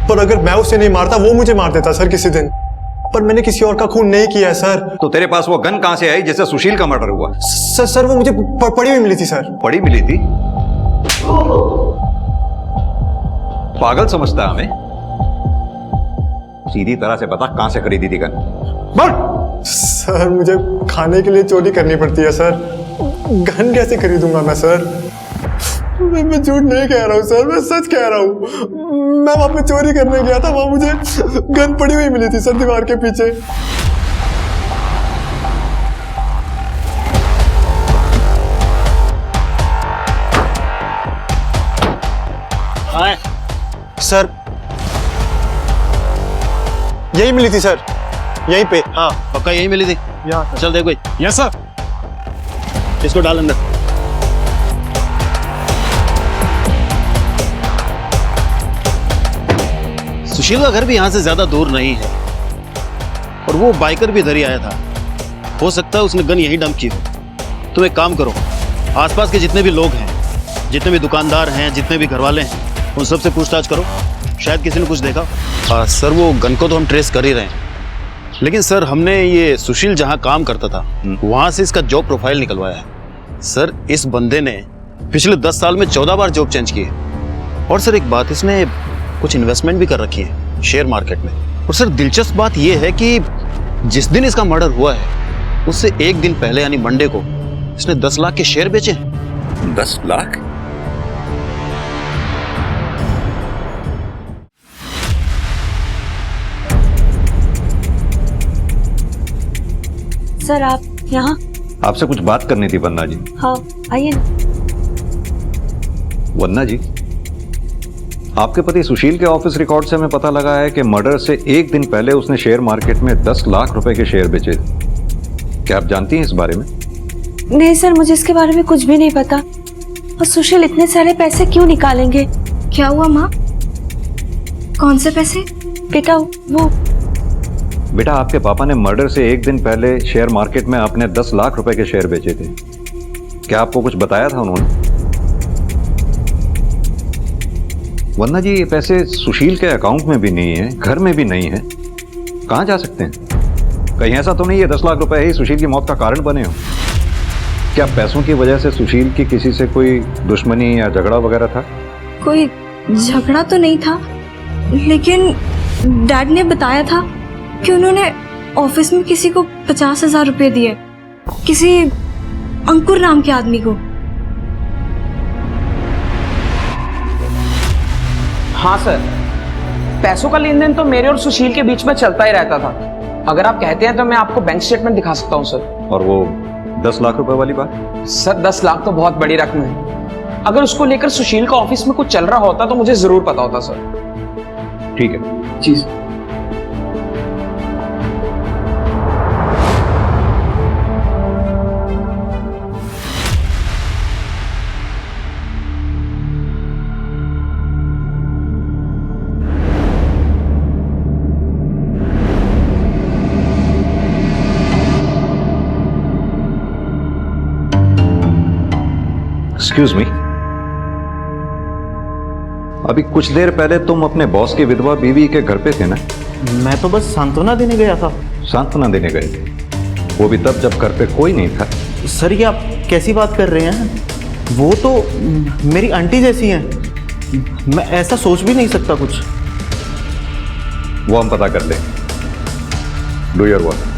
L: पर अगर मैं उसे नहीं मारता वो मुझे मार देता सर किसी दिन। पर मैंने किसी और का खून नहीं किया है सर।
K: तो तेरे पास वो गन कहां से आई जिससे सुशील का मर्डर हुआ?
L: सर वो मुझे पड़ी हुई मिली थी सर।
K: पड़ी मिली थी? पागल समझता है हमें? सीधी तरह से बता, कहां से खरीदी थी गन?
L: सर मुझे खाने के लिए चोरी करनी पड़ती है सर, गन कैसे खरीदूंगा मैं सर? मैं झूठ नहीं कह रहा हूँ सर, मैं सच कह रहा हूँ। मैं वहां पे चोरी करने गया था, वहां मुझे गन पड़ी हुई मिली थी सर दीवार के पीछे।
M: हाँ सर,
L: यही मिली थी सर, यहीं पे।
M: हाँ पक्का यही मिली थी। चल देखो।
F: Yes sir.
M: इसको डाल अंदर। सुशील का घर भी यहां से ज्यादा दूर नहीं है और वो बाइकर भी इधर ही आया था। हो सकता है उसने गन यही डंप की हो। तुम एक काम करो, आसपास के जितने भी लोग हैं, जितने भी दुकानदार हैं, जितने भी घरवाले हैं, उन सबसे पूछताछ करो, शायद किसी ने कुछ देखा। सर वो गन को तो हम ट्रेस कर ही रहे हैं, लेकिन सर हमने ये सुशील जहां काम करता था वहां से इसका जॉब प्रोफाइल निकलवाया है। सर इस बंदे ने पिछले 10 साल में 14 बार जॉब चेंज की है। और सर एक बात, इसने कुछ इन्वेस्टमेंट भी कर रखी है शेयर मार्केट में। और सर दिलचस्प बात यह है कि जिस दिन इसका मर्डर हुआ है उससे एक दिन पहले यानी मंडे को इसने 10 लाख के शेयर बेचे।
K: 10 लाख?
B: सर आप यहाँ?
K: आपसे कुछ बात करनी थी वन्ना जी।
B: हाँ आइए ना।
K: वन्ना जी, आपके पति सुशील के ऑफिस रिकॉर्ड से हमें पता लगा है कि मर्डर से एक दिन पहले उसने शेयर मार्केट में 10 लाख रुपए के शेयर बेचे थे। क्या आप जानती हैं इस बारे में?
B: नहीं सर, मुझे इसके बारे में कुछ भी नहीं पता। और सुशील इतने सारे पैसे क्यों निकालेंगे?
D: क्या हुआ माँ? कौन से पैसे?
B: बेटा वो
K: बेटा, आपके पापा ने मर्डर से एक दिन पहले शेयर मार्केट में अपने 10 लाख रुपए के शेयर बेचे थे। क्या आपको कुछ बताया था उन्होंने? वन्ना जी, ये पैसे सुशील के अकाउंट में भी नहीं है, घर में भी नहीं है, कहां जा सकते हैं? कहीं ऐसा तो नहीं है 10 लाख रुपए ही सुशील की मौत का कारण बने हो? क्या पैसों की वजह से सुशील की किसी से कोई दुश्मनी या झगड़ा वगैरह था?
S: कोई झगड़ा तो नहीं था, लेकिन डैड ने बताया था कि उन्होंने ऑफिस में किसी को 50,000 रुपए दिए, किसी अंकुर नाम के आदमी को।
R: हाँ सर, पैसों का लेन देन तो मेरे और सुशील के बीच में चलता ही रहता था। अगर आप कहते हैं तो मैं आपको बैंक स्टेटमेंट दिखा सकता हूँ सर।
K: और वो 10 लाख रुपए वाली बात?
R: सर 10 लाख तो बहुत बड़ी रकम है। अगर उसको लेकर सुशील का ऑफिस में कुछ चल रहा होता तो मुझे जरूर पता होता सर।
K: ठीक है
R: जी।
K: एक्सक्यूज मी, अभी कुछ देर पहले तुम अपने बॉस की विधवा बीवी के घर पे थे ना?
F: मैं तो बस सांत्वना देने गया था।
K: सांत्वना देने गए थे? वो भी तब जब घर पे कोई नहीं था।
F: सर ये आप कैसी बात कर रहे हैं? वो तो मेरी आंटी जैसी हैं। मैं ऐसा सोच भी नहीं सकता कुछ।
K: वो हम पता कर लेंगे। Do your work.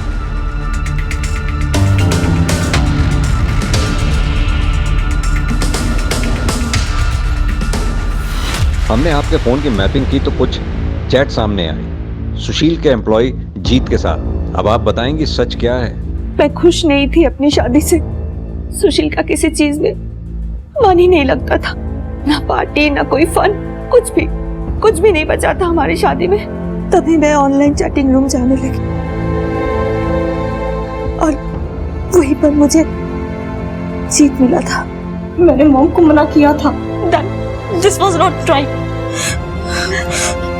K: हमने आपके फोन की मैपिंग की तो कुछ चैट सामने आई सुशील के एम्प्लॉय जीत के साथ। अब आप बताएंगी सच क्या है?
B: मैं खुश नहीं थी अपनी शादी से। सुशील का किसी चीज में मन ही नहीं लगता था, ना पार्टी ना कोई फन, कुछ भी नहीं बचा था हमारी शादी में। तभी मैं ऑनलाइन चैटिंग रूम जाने लगी और वहीं पर मुझे जीत मिला था। मैंने मॉम को मना किया था, दिस वाज नॉट राइट।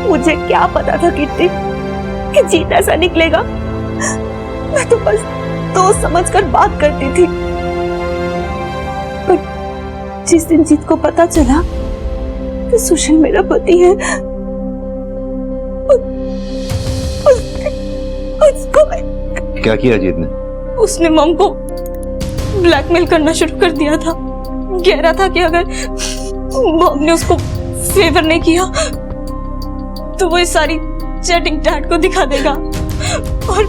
B: मुझे क्या पता था कितनी कि जीत ऐसा निकलेगा। मैं तो बस दोस्त समझकर बात करती थी, पर जिस दिन जीत को पता चला कि सुशील मेरा पति है, उसको
K: क्या किया जीत ने?
B: उसने मॉम को ब्लैकमेल करना शुरू कर दिया था। कह रहा था कि अगर मॉम ने उसको फेवर नहीं किया तो वो इस सारी चैटिंग डैड को दिखा देगा और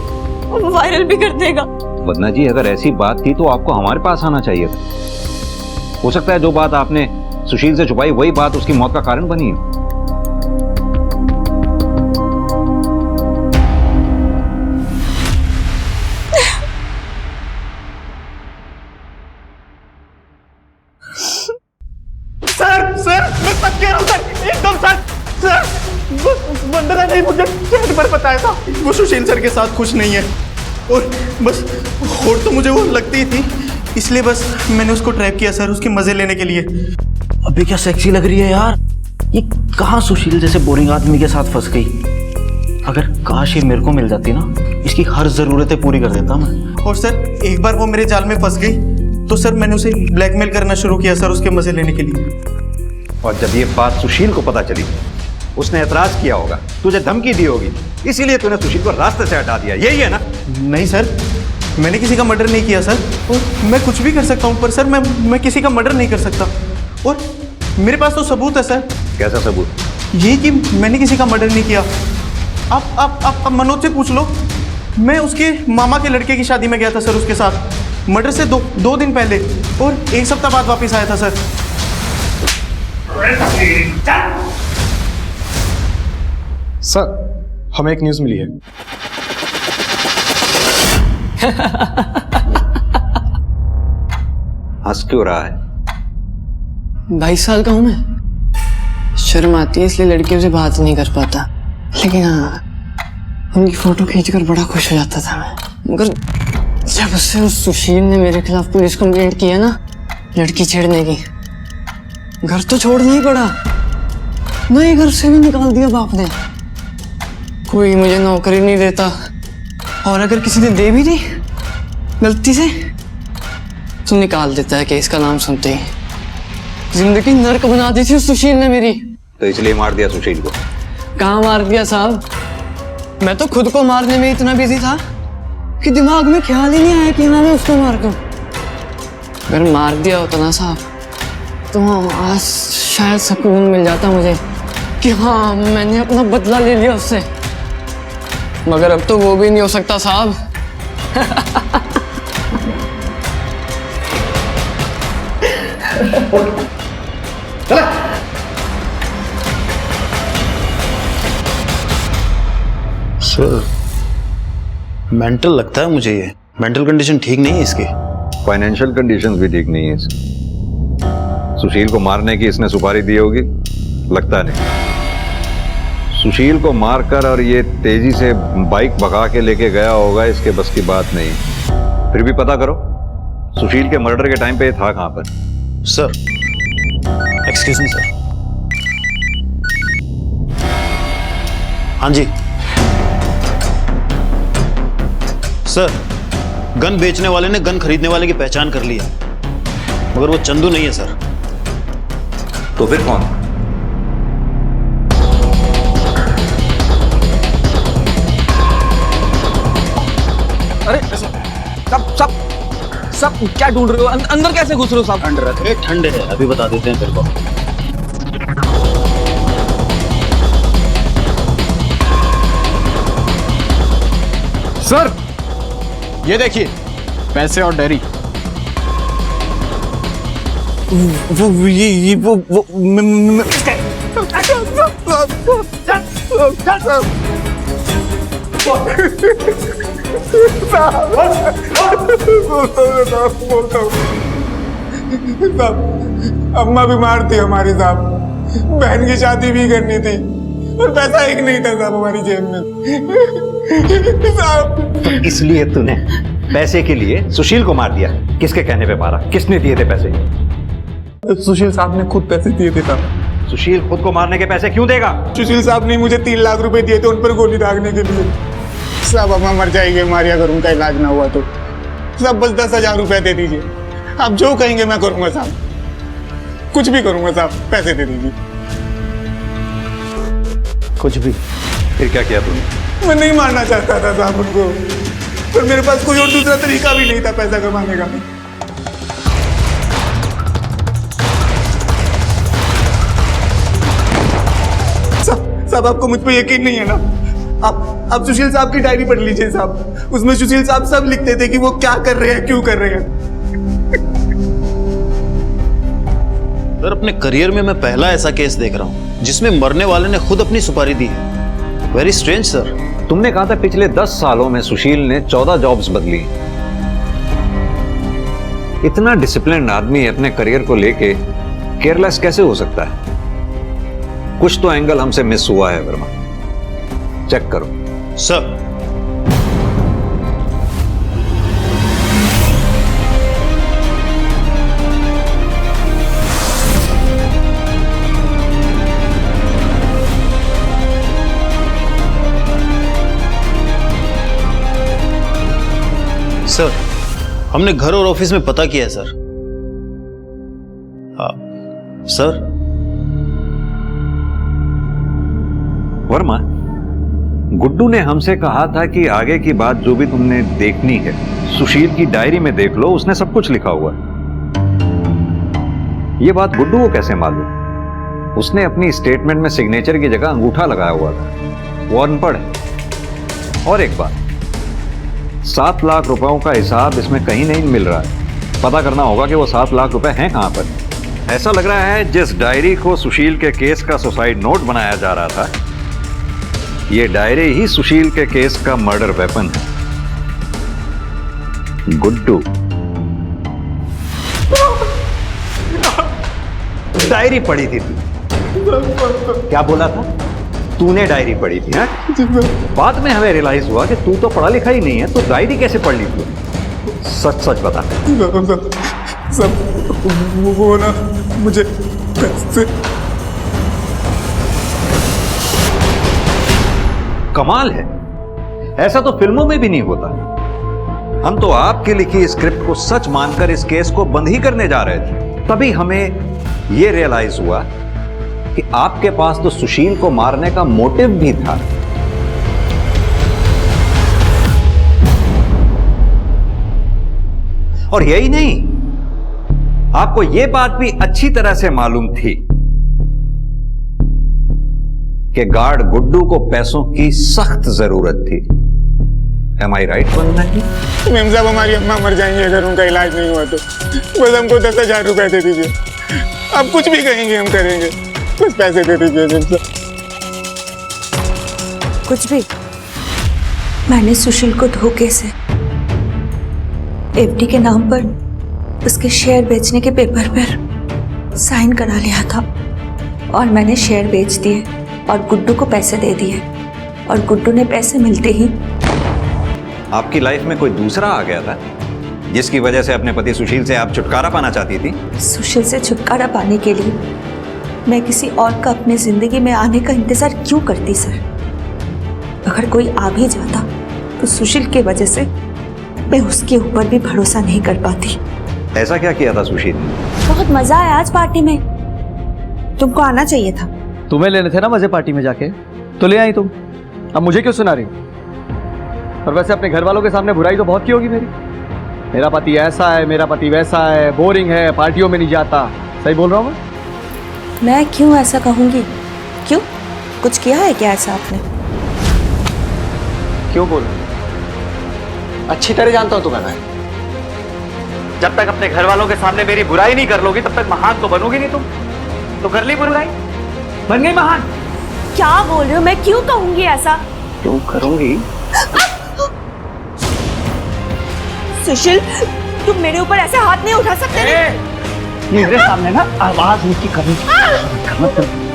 B: वायरल भी कर देगा।
K: वदना जी, अगर ऐसी बात थी तो आपको हमारे पास आना चाहिए था। हो सकता है जो बात आपने सुशील से छुपाई वही बात उसकी मौत का कारण बनी।
L: सर मैं सच कह रहा हूँ सर, एकदम सच। सर वंदना ने मुझे चैट पर बताया था वो सुशील सर के साथ खुश नहीं है, और बस होड़ तो मुझे वो लगती ही थी, इसलिए बस मैंने उसको ट्रैप किया सर, उसके मजे लेने के लिए।
M: अबे क्या सेक्सी लग रही है यार, ये कहाँ सुशील जैसे बोरिंग आदमी के साथ फंस गई। अगर काश ये मेरे को मिल जाती ना, इसकी हर जरूरतें पूरी कर देता मैं।
L: और सर एक बार वो मेरे जाल में फंस गई तो सर मैंने उसे ब्लैकमेल करना शुरू किया सर, उसके मजे लेने के लिए।
K: और जब ये बात सुशील को पता चली उसने एतराज किया होगा, तुझे धमकी दी होगी, इसीलिए तूने सुशील को रास्ते से हटा दिया, यही है ना?
L: नहीं सर, मैंने किसी का मर्डर नहीं किया सर, और मैं कुछ भी कर सकता हूँ, पर सर मैं किसी का मर्डर नहीं कर सकता। और मेरे पास तो सबूत है सर।
K: कैसा सबूत?
L: यही कि मैंने किसी का मर्डर नहीं किया। आप मनोज से पूछ लो, मैं उसके मामा के लड़के की शादी में गया था सर उसके साथ, मर्डर से दो दिन पहले, और एक सप्ताह बाद वापस आया था सर।
F: सर हमें एक न्यूज़ मिली है।
K: हंस क्यों रहा है?
Q: 22 साल का हूं मैं, शर्म आती है इसलिए लड़कियों से बात नहीं कर पाता, लेकिन हाँ उनकी फोटो खींचकर बड़ा खुश हो जाता था मैं। मगर जब से उस सुशील ने मेरे खिलाफ पुलिस कंप्लेंट किया ना लड़की छेड़ने की, घर तो छोड़ना ही पड़ा, नए घर से भी निकाल दिया बाप ने। कोई मुझे नौकरी नहीं देता, और अगर किसी ने दे भी दी गलती से तो निकाल देता है केस का नाम सुनते ही। जिंदगी नर्क बना दी थी उस सुशील ने मेरी।
K: तो इसलिए मार दिया सुशील को?
Q: कहाँ मार दिया साहब, मैं तो खुद को मारने में इतना बिजी था कि दिमाग में ख्याल ही नहीं आया कि मैं उसको मार दूं। अगर मार दिया होता ना साहब तो आज शायद सुकून मिल जाता मुझे कि हाँ मैंने अपना बदला ले लिया उससे, मगर अब तो वो भी नहीं हो सकता साहब।
M: सर मेंटल लगता है मुझे, ये मेंटल कंडीशन ठीक नहीं है इसकी।
K: फाइनेंशियल कंडीशंस भी ठीक नहीं है इसकी। सुशील को मारने की इसने सुपारी दी होगी? लगता नहीं। सुशील को मारकर और ये तेजी से बाइक भगा के लेके गया होगा, इसके बस की बात नहीं। फिर भी पता करो सुशील के मर्डर के टाइम पे ये था कहां पर?
M: Sir excuse me sir. हाँ जी सर, गन बेचने वाले ने गन खरीदने वाले की पहचान कर ली है, मगर वो चंदू नहीं है सर।
K: तो फिर कौन?
R: अरे सब क्या ढूंढ रहे हो? अंदर कैसे घुस रहे हो साहब?
M: अंदर ठंडे है, अभी बता देते हैं तेरे को।
F: सर ये देखिए पैसे और डायरी।
L: अम्मा बीमार थी हमारी साहब, बहन की शादी भी करनी थी और पैसा एक नहीं था साहब हमारी जेब में साहब।
K: इसलिए तूने पैसे के लिए सुशील को मार दिया? किसके कहने पे मारा? किसने दिए थे पैसे?
L: सुशील साहब ने खुद पैसे दिए थे साहब।
K: सुशील खुद को मारने के पैसे क्यों देगा?
L: सुशील साहब ने मुझे 3 लाख रुपए दिए थे उन पर गोली दागने के लिए साहब। अम्मा मर जाएगी हमारी अगर उनका इलाज ना हुआ तो साहब, बस 10,000 रुपए दे दीजिए। आप जो कहेंगे मैं करूंगा साहब, कुछ भी करूंगा साहब, पैसे दे दीजिए।
K: कुछ भी? फिर क्या किया तूने?
L: मैं नहीं मारना चाहता था साहब उनको, पर मेरे पास कोई और दूसरा तरीका भी नहीं था पैसा कमाने का। साहब आपको मुझ पे यकीन नहीं है ना? आप सुशील साहब की डायरी पढ़ लीजिए साहब, उसमें सुशील साहब सब लिखते थे कि वो क्या कर रहे हैं, क्यों कर रहे हैं।
M: सर अपने करियर में मैं पहला ऐसा केस देख रहा हूं जिसमें मरने वाले ने खुद अपनी सुपारी दी है। Very strange sir.
K: तुमने कहा था पिछले 10 सालों में सुशील ने 14 जॉब्स बदली। इतना डिसिप्लिन आदमी अपने करियर को लेके केयरलेस कैसे हो सकता है? कुछ तो एंगल हमसे मिस हुआ है वर्मा, चेक करो।
M: सर सर हमने घर और ऑफिस में पता किया है सर। सर
K: वर्मा, गुड्डू ने हमसे कहा था कि आगे की बात जो भी तुमने देखनी है सुशील की डायरी में देख लो, उसने सब कुछ लिखा हुआ है। ये बात गुड्डू को कैसे मालूम? उसने अपनी स्टेटमेंट में सिग्नेचर की जगह अंगूठा लगाया हुआ था। वो अनपढ़ है। और एक बात, 7 लाख रुपयों का हिसाब इसमें कहीं नहीं मिल रहा है। पता करना होगा कि वो 7 लाख रुपए हैं कहां पर। ऐसा लग रहा है जिस डायरी को सुशील के केस का सुसाइड नोट बनाया जा रहा था, ये डायरी ही सुशील के केस का मर्डर वेपन है। गुड्डू, डायरी पढ़ी थी तू? क्या बोला था? तूने डायरी पढ़ी थी? हाँ? बाद में हमें रियलाइज हुआ कि तू तो पढ़ा लिखा ही नहीं है, तो डायरी कैसे पढ़ ली तू? सच सच बता।
L: सब वो ना मुझे पैसे।
K: कमाल है, ऐसा तो फिल्मों में भी नहीं होता। हम तो आपकी लिखी स्क्रिप्ट को सच मानकर इस केस को बंद ही करने जा रहे थे, तभी हमें यह रियलाइज हुआ कि आपके पास तो सुशील को मारने का मोटिव भी था। और यही नहीं, आपको यह बात भी अच्छी तरह से मालूम थी कि गार्ड गुड्डू को पैसों की सख्त जरूरत थी। Am I right बनना है?
L: मेम साहब हमारी अम्मा मर जाएंगी अगर उनका इलाज नहीं हुआ तो। बस हमको 10,000 रुपए दे दीजिए। आप कुछ भी कहेंगे हम करेंगे, बस पैसे दे दीजिए मेम साहब।
B: कुछ भी? मैंने सुशील को धोखे से एफडी के नाम पर उसके शेयर बेचने के पेपर पर साइन करा लिया था और मैंने शेयर बेच दिए और गुड्डू को पैसे दे दिए और गुड्डू ने पैसे मिलते ही
K: आपकी लाइफ में कोई दूसरा आ गया था जिसकी वजह से अपने पति सुशील से आप छुटकारा पाना चाहती थी?
B: सुशील से छुटकारा पाने के लिए मैं किसी और का अपनी जिंदगी में आने का इंतजार क्यों करती सर? अगर कोई आ भी जाता तो सुशील की वजह से मैं उसके ऊपर भी भरोसा नहीं कर पाती।
K: ऐसा क्या किया था सुशील ने?
B: बहुत मजा आया आज पार्टी में, तुमको आना चाहिए था।
C: तुम्हें लेने थे ना मजे पार्टी में जाके, तो ले आई तुम। अब मुझे क्यों सुना रही हो? और वैसे अपने घर वालों के सामने बुराई तो बहुत की होगी मेरी। मेरा पति ऐसा है, मेरा पति वैसा है, बोरिंग है, पार्टियों में नहीं जाता। सही बोल रहा हूँ
B: मैं क्यों ऐसा कहूंगी? क्यों, कुछ किया है क्या ऐसा आपने?
C: क्यों बोल? अच्छी तरह जानता हूं तू कहना है। जब तक अपने घर वालों के सामने मेरी बुराई नहीं कर लोगी तब तक महान तो बनोगी नहीं तुम। तो कर ली बुराई, बन गई महान।
S: क्या बोल रहे हो? मैं क्यों कहूंगी ऐसा?
C: क्यों करूंगी?
S: सुशील, तुम मेरे ऊपर ऐसे हाथ नहीं उठा सकते।
C: मेरे सामने ना आवाज ऊंची करनी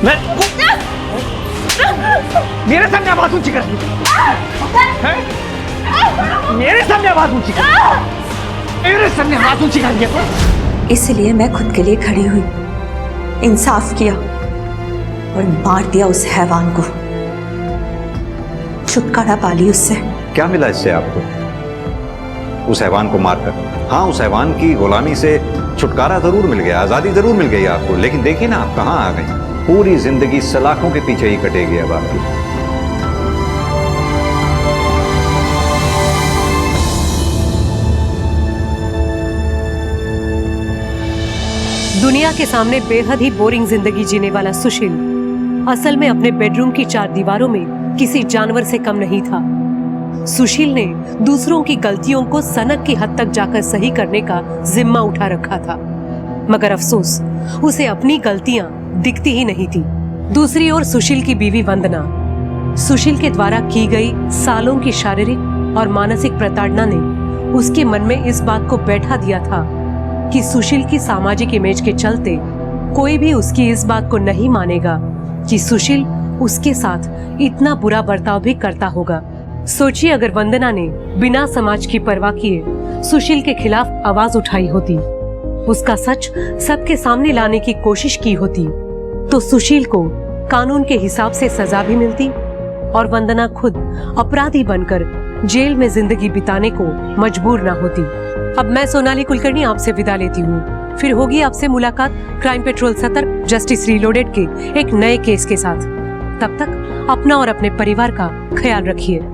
C: मैं मेरे सामने आवाज ऊंची कर मेरे सामने आवाज ऊंची कर मेरे सामने आवाज ऊंची कर दिया।
B: इसलिए मैं खुद के लिए खड़ी हुई, इंसाफ किया और मार दिया उस हैवान को, छुटकारा पा ली उससे।
K: क्या मिला इससे आपको उस हैवान को मारकर? हाँ, उस हैवान की गुलामी से छुटकारा जरूर मिल गया, आजादी जरूर मिल गई आपको, लेकिन देखिए ना आप कहाँ आ गई। पूरी जिंदगी सलाखों के पीछे ही कटेगी अब आपकी।
A: दुनिया के सामने बेहद ही बोरिंग जिंदगी जीने वाला सुशील असल में अपने बेडरूम की 4 दीवारों में किसी जानवर से कम नहीं था। सुशील ने दूसरों की गलतियों को सनक की हद तक जाकर सही करने का जिम्मा उठा रखा था, मगर अफसोस उसे अपनी गलतियां दिखती ही नहीं थी। दूसरी ओर सुशील की बीवी वंदना, सुशील के द्वारा की गई सालों की शारीरिक और मानसिक प्रताड़ना ने उसके मन में इस बात को बैठा दिया था कि सुशील की सामाजिक इमेज के चलते कोई भी उसकी इस बात को नहीं मानेगा कि सुशील उसके साथ इतना बुरा बर्ताव भी करता होगा। सोचिए अगर वंदना ने बिना समाज की परवाह किए सुशील के खिलाफ आवाज उठाई होती, उसका सच सबके सामने लाने की कोशिश की होती, तो सुशील को कानून के हिसाब से सजा भी मिलती और वंदना खुद अपराधी बनकर जेल में जिंदगी बिताने को मजबूर न होती। अब मैं सोनाली कुलकर्णी आपसे विदा लेती हूँ। फिर होगी आपसे मुलाकात क्राइम पेट्रोल सतर्क जस्टिस रीलोडेड के एक नए केस के साथ। तब तक अपना और अपने परिवार का ख्याल रखिए।